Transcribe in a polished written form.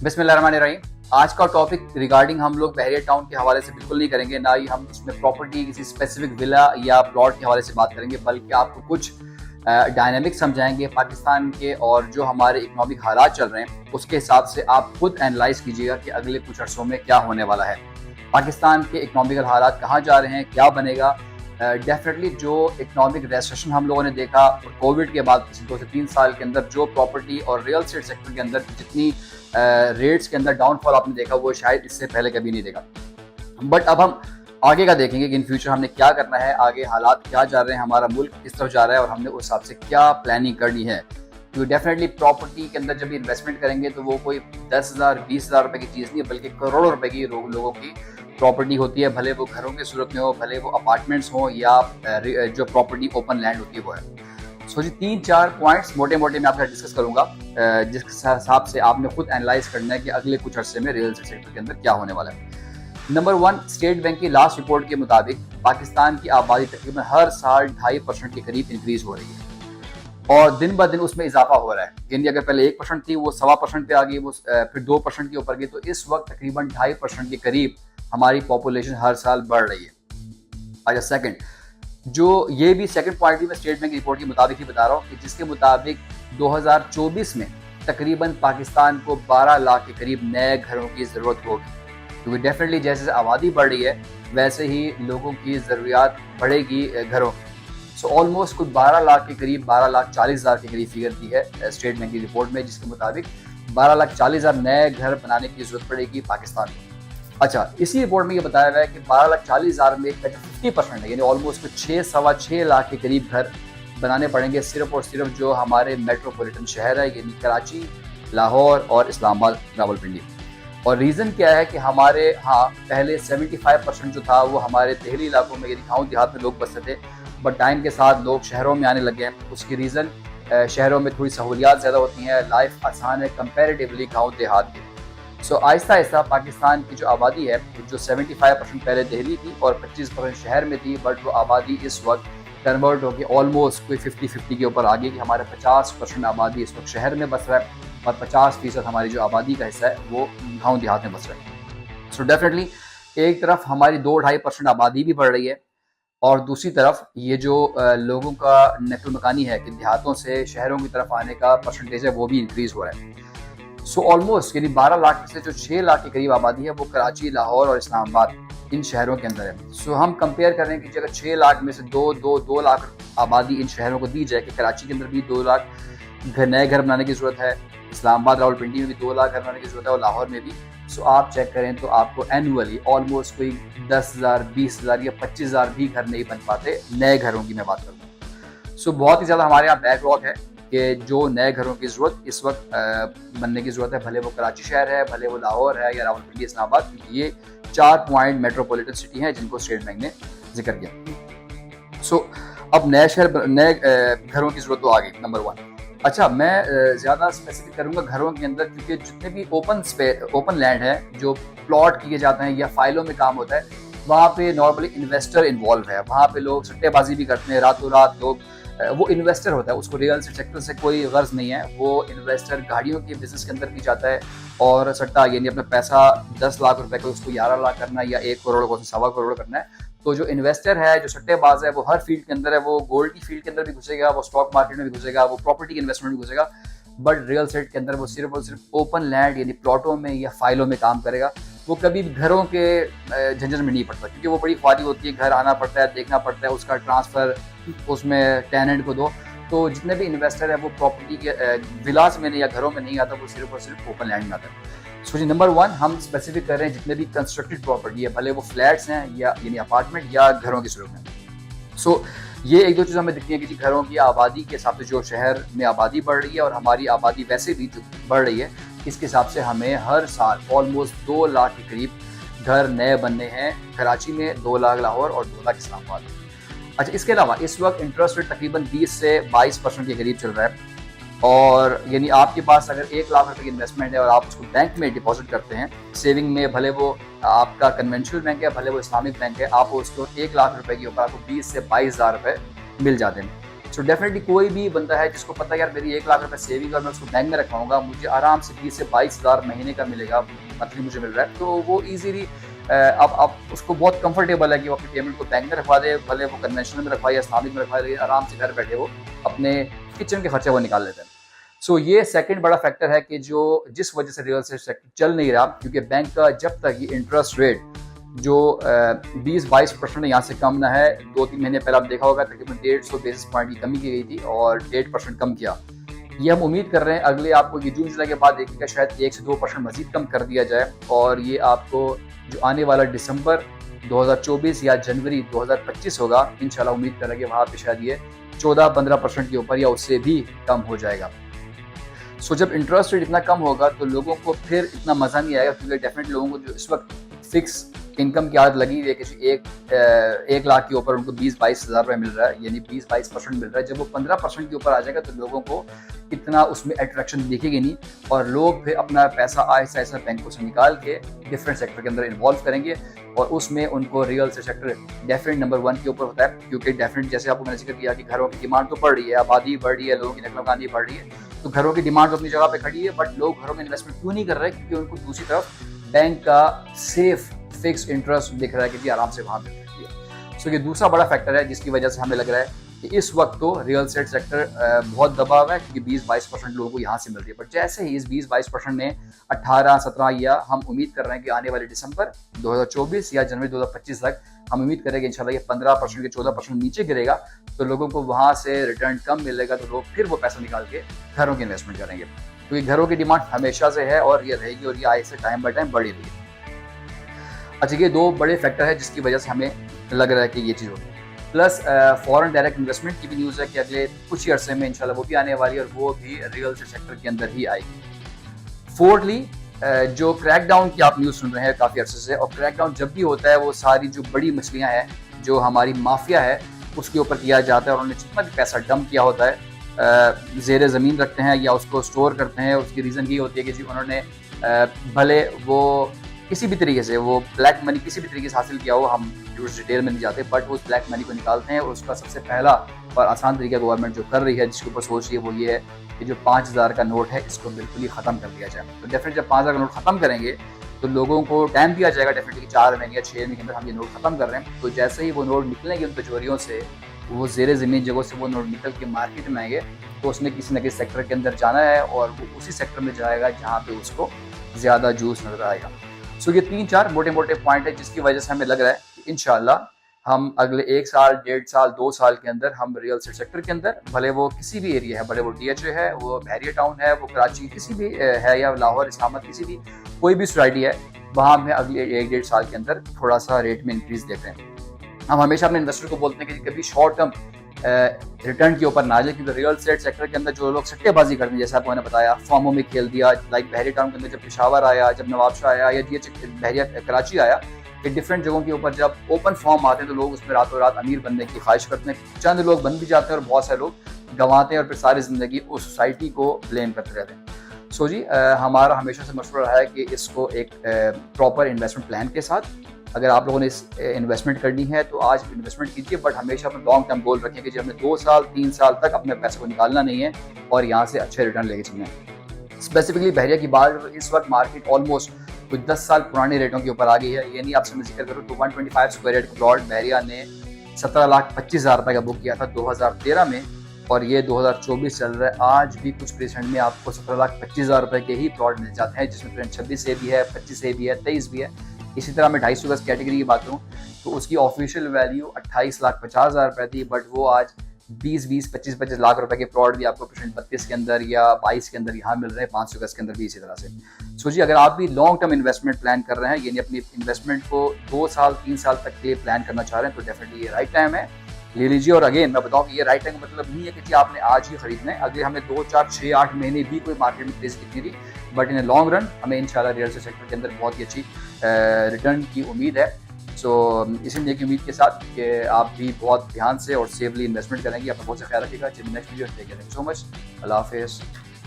बिस्मिल्लाहिर्रहमानिर्रहीम। आज का टॉपिक रिगार्डिंग हम लोग बहरिया टाउन के हवाले से बिल्कुल नहीं करेंगे, ना ही हम इसमें प्रॉपर्टी किसी स्पेसिफिक विला या प्लॉट के हवाले से बात करेंगे, बल्कि आपको कुछ डायनामिक्स समझाएंगे पाकिस्तान के और जो हमारे इकोनॉमिक हालात चल रहे हैं उसके हिसाब से आप खुद एनालाइज कीजिएगा कि अगले कुछ अर्सों में क्या होने वाला है, पाकिस्तान के इकोनॉमिकल हालात कहाँ जा रहे हैं, क्या बनेगा। डेफिनेटली जो इकोनॉमिक रेसेशन हम लोगों ने देखा कोविड के बाद 2 से 3 साल के अंदर, जो प्रॉपर्टी और रियल एस्टेट सेक्टर के अंदर जितनी रेट्स के अंदर डाउनफॉल आपने देखा वो शायद इससे पहले कभी नहीं देखा। बट अब हम आगे का देखेंगे कि इन फ्यूचर हमने क्या करना है, आगे हालात क्या जा रहे हैं, हमारा मुल्क किस तरफ जा रहा है और हमने उस हिसाब से क्या प्लानिंग करनी है। क्योंकि डेफिनेटली प्रॉपर्टी के अंदर जब इन्वेस्टमेंट करेंगे तो वो कोई 10,000 20,000 रुपए की चीज़ नहीं है, बल्कि करोड़ों रुपए की लोगों की प्रॉपर्टी होती है, भले वो घरों की सूरत में हो, भले वो अपार्टमेंट्स हो या जो प्रॉपर्टी ओपन लैंड होती है वो है। सो जी 3-4 पॉइंट्स मोटे मोटे मैं आपके डिस्कस करूंगा, जिस हिसाब से आपने खुद एनालाइज करना है कि अगले कुछ अर्से में रियल एस्टेट सेक्टर के अंदर क्या होने वाला है। नंबर 1, स्टेट बैंक की लास्ट रिपोर्ट के मुताबिक पाकिस्तान की आबादी तकरीबन हर साल 2.5% के करीब इंक्रीज हो रही है और दिन ब दिन उसमें इजाफा हो रहा है। यानी अगर पहले 1% थी वो 1.25% पे आ गई, वो फिर 2% के ऊपर गई, तो इस वक्त तकरीबन 2.5% के करीब हमारी पॉपुलेशन हर साल बढ़ रही है। अच्छा, सेकंड, जो ये भी सेकंड पॉइंट भी मैं स्टेट बैंक की रिपोर्ट के मुताबिक ही बता रहा हूँ कि जिसके मुताबिक 2024 में तकरीबन पाकिस्तान को 12 लाख के करीब नए घरों की ज़रूरत होगी, क्योंकि डेफिनेटली जैसे आबादी बढ़ रही है वैसे ही लोगों की ज़रूरियात बढ़ेगी घरों की। सो ऑलमोस्ट कुछ 12 लाख के करीब 12,40,000 के करीब फिगर दी है स्टेट बैंक की रिपोर्ट में, जिसके मुताबिक 12,40,000 नए घर बनाने की जरूरत पड़ेगी पाकिस्तान को। अच्छा, इसी रिपोर्ट में ये बताया गया है कि 12,40,000 में 50% है, यानी ऑलमोस्ट कुछ 6-6.25 लाख के करीब घर बनाने पड़ेंगे सिर्फ और सिर्फ जो हमारे मेट्रोपॉलिटन शहर है, यानी कराची, लाहौर और इस्लामाबाद, रावलपिंडी। और रीज़न क्या है कि हमारे पहले 75% जो था वो हमारे देहली इलाकों में यानी गाँव देहात में लोग बसते थे, बट टाइम के साथ लोग शहरों में आने लगे हैं। उसकी रीज़न शहरों में थोड़ी सहूलियात ज़्यादा होती हैं, लाइफ आसान है कंपेरेटिवली गाँव देहात के। सो आहिस्ता आहिस्ता पाकिस्तान की जो आबादी है, जो 75% पहले दिल्ली थी और 25% शहर में थी, बट वो आबादी इस वक्त कन्वर्ट होकर ऑलमोस्ट कोई 50-50 के ऊपर आ गई कि हमारे 50% आबादी इस वक्त शहर में बस रहा है और 50% हमारी जो आबादी का हिस्सा है वो गाँव देहात में बस रहा है। सो डेफिनेटली एक तरफ हमारी 2-2.5% आबादी भी बढ़ रही है और दूसरी तरफ ये जो लोगों का नकल मकानी है कि देहातों से शहरों की तरफ आने का परसेंटेज है वो भी इंक्रीज हो रहा है। सो ऑलमोस्ट यानी 12 लाख में से जो 6 लाख के करीब आबादी है वो कराची, लाहौर और इस्लामाबाद इन शहरों के अंदर है। सो हम कंपेयर कर रहे हैं कि अगर 6 लाख में से 2 लाख आबादी इन शहरों को दी जाए कि कराची के अंदर भी 2 लाख नए घर बनाने की ज़रूरत है, इस्लामाबाद रावलपिंडी में भी 2 लाख घर बनाने की ज़रूरत है और लाहौर में भी। सो आप चेक करें तो आपको एनुअली ऑलमोस्ट कोई 10,000, 20,000 या 25,000 भी घर नहीं बन पाते, नए घरों की मैं बात करूँ। सो बहुत ही ज़्यादा हमारे यहाँ बैकलॉग है कि जो नए घरों की ज़रूरत इस वक्त बनने की ज़रूरत है, भले वो कराची शहर है, भले वो लाहौर है या रावलपिंडी, इस्लामाबाद, क्योंकि ये 4 पॉइंट मेट्रोपॉलिटन सिटी हैं जिनको स्टेट बैंक ने जिक्र किया। सो अब नए घरों की ज़रूरत तो आ गई, नंबर 1। अच्छा, मैं ज़्यादा स्पेसिफिक करूँगा घरों के अंदर, क्योंकि जितने भी ओपन लैंड है जो प्लॉट किए जाते हैं या फाइलों में काम होता है, वहाँ पे नॉर्मली इन्वेस्टर इन्वॉल्व है, वहाँ पे लोग सट्टेबाजी भी करते हैं, रातों रात लोग वो इन्वेस्टर होता है, उसको रियल एस्टेट सेक्टर से कोई गर्ज नहीं है। वो इन्वेस्टर गाड़ियों के बिजनेस के अंदर भी जाता है और सट्टा यानी अपना पैसा 10 लाख रुपए को उसको 11 लाख करना है या 1 करोड़ को 1.25 करोड़ करना है। तो जो इन्वेस्टर है, जो सट्टेबाज है, वो हर फील्ड के अंदर है, वो गोल्ड की फील्ड के अंदर भी घुसेगा, वो स्टॉक मार्केट में भी घुसेगा, वो प्रॉपर्टी की इन्वेस्टमेंट भी घुसेगा, बट रियल एस्टेट के अंदर वो सिर्फ और सिर्फ ओपन लैंड यानी प्लॉटों में या फाइलों में काम करेगा। वो कभी भी घरों के झंझट में नहीं पड़ता, क्योंकि वो बड़ी ख्वारी होती है, घर आना पड़ता है, देखना पड़ता है, उसका ट्रांसफ़र उसमें टेनेंट को दो। तो जितने भी इन्वेस्टर है वो प्रॉपर्टी के विलास में नहीं या घरों में नहीं आता, वो सिर्फ और सिर्फ ओपन लैंड में आता है। सो जी नंबर 1 हम स्पेसिफिक कर रहे हैं जितने भी कंस्ट्रक्टेड प्रॉपर्टी है, भले वो फ्लैट्स हैं या यानी अपार्टमेंट या घरों की सूरत में। सो ये 1-2 चीज़ हमें दिखती है कि जी घरों की आबादी के हिसाब से जो शहर में आबादी बढ़ रही है और हमारी आबादी वैसे भी जो बढ़ रही है, इसके हिसाब से हमें हर साल ऑलमोस्ट 2 लाख के करीब घर नए बनने हैं, कराची में 2 लाख, लाहौर और 2 लाख इस्लामाबाद। अच्छा, इसके अलावा इस वक्त इंटरेस्ट रेट तकरीबन 20 से 22% के करीब चल रहा है और यानी आपके पास अगर 1 लाख रुपए की इन्वेस्टमेंट है और आप उसको बैंक में डिपॉजिट करते हैं सेविंग में, भले वो आपका कन्वेंशनल बैंक है, भले वो इस्लामिक बैंक है, आप उसको 1 लाख रुपए के ऊपर आपको 20 से 22,000 रुपए मिल जाते हैं। सो डेफिनेटली कोई भी बंदा है जिसको पता है यार मेरी 1 लाख रुपए सेविंग और मैं उसको बैंक में रखवाऊंगा, मुझे आराम से 20 से 22 हज़ार महीने का मिलेगा, मंथली मुझे मिल रहा है, तो वो ईजीली अब उसको बहुत कंफर्टेबल है कि वो अपनी पेमेंट को बैंक में रखवा दे, भले वो कन्वेंशनल में रखवाए या इस्लामिक में रखवाए, आराम से घर बैठे वो अपने किचन के खर्चे वो निकाल लेते हैं। सो ये सेकंड बड़ा फैक्टर है कि जो जिस वजह से रियल एस्टेट सेक्टर चल नहीं रहा, क्योंकि बैंक का जब तक ये इंटरेस्ट रेट जो 20-22% यहाँ से कम ना है, 2-3 महीने पहले आप देखा होगा तकरीबन 150 बेसिस पॉइंट की कमी की गई थी और 1.5% कम किया। ये हम उम्मीद कर रहे हैं अगले आपको ये जून जुलाई के बाद देखिएगा शायद 1 से 2% मजीद कम कर दिया जाए, और ये आपको जो आने वाला दिसंबर 2024 या जनवरी 2025 होगा, इंशाल्लाह उम्मीद कर रहे हैं कि वहाँ पे शायद ये 14-15% के ऊपर या उससे भी कम हो जाएगा। सो जब इंटरेस्ट रेट इतना कम होगा तो लोगों को फिर इतना मज़ा नहीं आएगा, क्योंकि डेफिनेटली लोगों को जो इस वक्त फिक्स इनकम की आदत लगी हुई है कि एक लाख के ऊपर उनको 20-22 हज़ार रुपये मिल रहा है, यानी 20-22% मिल रहा है। जब वो 15% के ऊपर आ जाएगा तो लोगों को इतना उसमें अट्रैक्शन दिखेगी नहीं, और लोग फिर अपना पैसा आहिस्ता आहिस्ता बैंकों से निकाल के डिफरेंट सेक्टर के अंदर इन्वॉल्व करेंगे, और उसमें उनको real estate sector definite number 1 के ऊपर होता है, क्योंकि डेफिनेट जैसे आपको मैंने जिक्र किया कि घरों की डिमांड तो बढ़ रही है, आबादी बढ़ रही है, लोगों की नकल बढ़ रही है, तो घरों की डिमांड तो अपनी जगह पे खड़ी है, बट लोग घरों में इन्वेस्टमेंट क्यों नहीं कर रहे? क्योंकि उनको दूसरी तरफ बैंक का सेफ फिक्स इंटरेस्ट दिख रहा है कि जी आराम से वहाँ मिल रही है। सो ये दूसरा बड़ा फैक्टर है जिसकी वजह से हमें लग रहा है कि इस वक्त तो रियल एस्टेट सेक्टर बहुत दबा हुआ है, क्योंकि 20-22% लोगों को यहाँ से मिल रही है। बट जैसे ही इस 20-22% में 18-17 या हम उम्मीद कर रहे हैं कि आने वाले दिसंबर 2024 या जनवरी 2025 तक हम उम्मीद करेंगे इंशाल्लाह ये 15% के 14% नीचे गिरेगा, तो लोगों को वहाँ से रिटर्न कम मिलेगा, तो लोग फिर वो पैसा निकाल के घरों की इन्वेस्टमेंट करेंगे, क्योंकि घरों की डिमांड हमेशा से है और ये रहेगी, और ये आए से टाइम बाय टाइम बढ़ी रही है। अच्छा, ये 2 बड़े फैक्टर है जिसकी वजह से हमें लग रहा है कि ये चीज़ होगी। प्लस फॉरेन डायरेक्ट इन्वेस्टमेंट की भी न्यूज़ है कि अगले कुछ ही अरसे में इंशाल्लाह वो भी आने वाली है, और वो भी रियल एस्टेट सेक्टर के अंदर ही आएगी। फोर्थली, जो क्रैकडाउन की आप न्यूज़ सुन रहे हैं काफ़ी अरसे से, और क्रैकडाउन जब भी होता है वो सारी जो बड़ी मछलियाँ हैं, जो हमारी माफिया है, उसके ऊपर किया जाता है, और उन्होंने जितना भी पैसा डंप किया होता है ज़ेरे ज़मीन रखते हैं या उसको स्टोर करते हैं। उसकी रीज़न ये होती है कि जी उन्होंने भले वो किसी भी तरीके से वो ब्लैक मनी किसी भी तरीके से हासिल किया हो, हम डिटेल में नहीं जाते, बट वो उस ब्लैक मनी को निकालते हैं, और उसका सबसे पहला और आसान तरीका गवर्नमेंट जो कर रही है, जिसके ऊपर सोच रही है, वो ये है कि जो 5000 का नोट है इसको बिल्कुल ही ख़त्म कर दिया जाए। तो डेफिनेटली जब 5000 का नोट ख़त्म करेंगे तो लोगों को टाइम दिया जाएगा डेफिनेटली 4 महीने या 6 महीने के अंदर हम ये नोट ख़त्म कर रहे हैं। तो जैसे ही वो नोट निकलेंगे उन तिजोरियों से, वो ज़ेरे ज़मीन जगहों से वो नोट निकल के मार्केट में आएंगे, तो उसने किसी न किसी सेक्टर के अंदर जाना है, और वो उसी सेक्टर में जाएगा जहाँ पे उसको ज़्यादा जूस नजर आएगा। सो ये 3-4 मोटे मोटे पॉइंट है जिसकी वजह से हमें लग रहा है कि इंशाल्लाह हम अगले 1 साल, 1.5 साल, 2 साल के अंदर हम रियल एस्टेट सेक्टर के अंदर, भले वो किसी भी एरिया है, भले वो DHA है, वो बहरिया टाउन है, वो कराची किसी भी है, या लाहौर इस्लामाबाद किसी भी कोई भी सोसाइटी है, वहाँ में अगले 1-1.5 साल के अंदर थोड़ा सा रेट में इंक्रीज देते हैं। हम हमेशा अपने इन्वेस्टर को बोलते हैं कि कभी शॉर्ट टर्म रिटर्न के ऊपर ना जाए, क्योंकि रियल एस्टेट सेक्टर के अंदर जो लोग सट्टेबाजी करते हैं, जैसे आपको मैंने बताया, फॉर्मों में खेल दिया, लाइक बहरिया टाउन के अंदर जब पेशावर आया, जब नवाबशाह आया, या DHA बहरिया कराची आया, कि डिफरेंट जगहों के ऊपर जब ओपन फॉर्म आते हैं तो लोग उसमें रातों रात अमीर बनने की ख्वाहिश करते हैं। चंद लोग बन भी जाते हैं और बहुत सारे लोग गंवाते हैं, और फिर सारी ज़िंदगी उस सोसाइटी को ब्लेम करते रहते हैं। सो जी, हमारा हमेशा से मशवरा रहा है कि इसको एक प्रॉपर इन्वेस्टमेंट प्लान के साथ, अगर आप लोगों ने इस इन्वेस्टमेंट करनी है तो आज इन्वेस्टमेंट कीजिए, बट हमेशा अपना लॉन्ग टर्म गोल रखें कि जब हमें 2 साल 3 साल तक अपने पैसे को निकालना नहीं है और यहाँ से अच्छे रिटर्न लेके चलना है। स्पेसिफिकली बहरिया की बात, इस वक्त मार्केट ऑलमोस्ट कुछ 10 साल पुराने रेटों के ऊपर आ गई है। यानी आपसे मैं जिक्र करूँ तो 125 स्क्वायर यार्ड प्लॉट बहरिया ने 17,25,000 रुपये का बुक किया था 2013 में, और ये 2024 चल रहा है। आज भी कुछ परसेंट में आपको 17,25,000 रुपये के ही प्लॉट मिल जाते हैं, जिसमें 26 ए भी है, 25 ए भी है, 23 भी है। इसी तरह मैं 250 गज कैटेगरी की बात करूँ तो उसकी ऑफिशियल वैल्यू 28,50,000 रुपये थी, बट वो आज 20-20, 25-25 लाख रुपए के प्लॉट भी आपको परसेंट 32 के अंदर या 22 के अंदर यहाँ मिल रहे हैं, 500 गज के अंदर भी इसी तरह से। सो जी, अगर आप भी लॉन्ग टर्म इन्वेस्टमेंट प्लान कर रहे हैं, यानी अपनी इन्वेस्टमेंट को 2 साल 3 साल तक के लिए प्लान करना चाह रहे हैं, तो डेफिनेटली ये राइट टाइम है, ले लीजिए। और अगेन मैं बताऊँ कि ये राइट टाइम का मतलब नहीं है कि आपने आज ही खरीदना है। अगले हमें 2, 4, 6, 8 महीने भी कोई मार्केट में तेज़ी दिखती रही, बट इन लॉन्ग रन हमें इंशाल्लाह रियल एस्टेट सेक्टर के अंदर बहुत ही अच्छी रिटर्न की उम्मीद है। सो इसी की उम्मीद के साथ कि आप भी बहुत ध्यान से और सेफली इन्वेस्टमेंट करेंगे। अपना बहुत से ख्याल रखिएगा। Next video, thank you so much, अल्लाह हाफिज़।